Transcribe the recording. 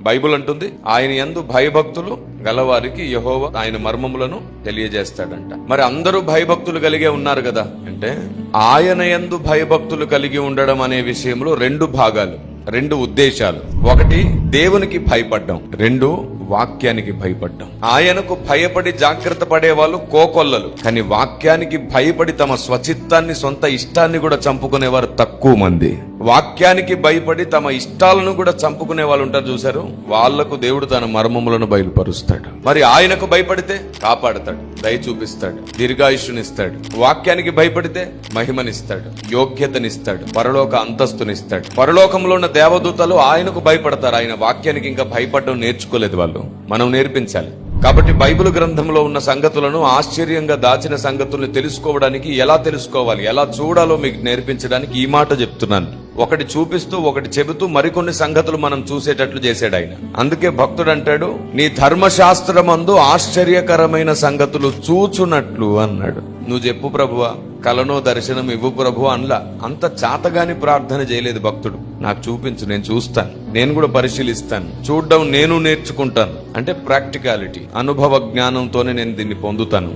Bible అంటుంది ఆయన యందు భయభక్తులు గలవారికి యెహోవా ఆయన మర్మములను తెలియజేస్తాడంట. మరి అందరూ భయభక్తులు కలిగే ఉన్నారు కదా అంటే, ఆయన యందు భయభక్తులు కలిగి ఉండడం అనే విషయంలో రెండు భాగాలు, రెండు ఉద్దేశాలు. ఒకటి దేవునికి భయపడ్డం, రెండు వాక్యానికి భయపడ్డం. ఆయనకు భయపడి జాగ్రత్త పడే వాళ్ళు కోకొల్లలు, కానీ వాక్యానికి భయపడి తమ స్వచిత్తాన్ని సొంత ఇష్టాన్ని కూడా చంపుకునేవారు తక్కువ మంది. వాక్యానికి భయపడి తమ ఇష్టాలను కూడా చంపుకునే వాళ్ళు ఉంటారు చూసారు, వాళ్లకు దేవుడు తన మర్మములను బయలుపరుస్తాడు. మరి ఆయనకు భయపడితే కాపాడతాడు, దయ చూపిస్తాడు, దీర్ఘాయుష్నిస్తాడు. వాక్యానికి భయపడితే మహిమనిస్తాడు, యోగ్యతనిస్తాడు, పరలోక అంతస్తునిస్తాడు. పరలోకంలో ఉన్న దేవదూతలు ఆయనకు భయపడతారు, ఆయన వాక్యానికి ఇంకా భయపడడం నేర్చుకోలేదు వాళ్ళు. మనం నేర్పించాలి. కాబట్టి బైబిల్ గ్రంథంలో ఉన్న సంగతులను, ఆశ్చర్యంగా దాచిన సంగతులను తెలుసుకోవడానికి ఎలా తెలుసుకోవాలి, ఎలా చూడాలో మీకు నేర్పించడానికి ఈ మాట చెప్తున్నాను. ఒకటి చూపిస్తూ ఒకటి చెబుతూ మరికొన్ని సంగతులు మనం చూసేటట్లు చేశాడు ఆయన. అందుకే భక్తుడు అంటాడు, నీ ధర్మశాస్త్రమందు ఆశ్చర్యకరమైన సంగతులు చూచునట్లు అన్నాడు. నువ్వు చెప్పు ప్రభువా, కలనో దర్శనం ఇవ్వు ప్రభు అనలా. అంత చాతగాని ప్రార్థన చేయలేదు భక్తుడు. నాకు చూపించు, నేను చూస్తాను, నేను కూడా పరిశీలిస్తాను, చూడడం నేను నేర్చుకుంటాను. అంటే ప్రాక్టికాలిటీ, అనుభవ జ్ఞానంతోనే నేను దీన్ని పొందుతాను.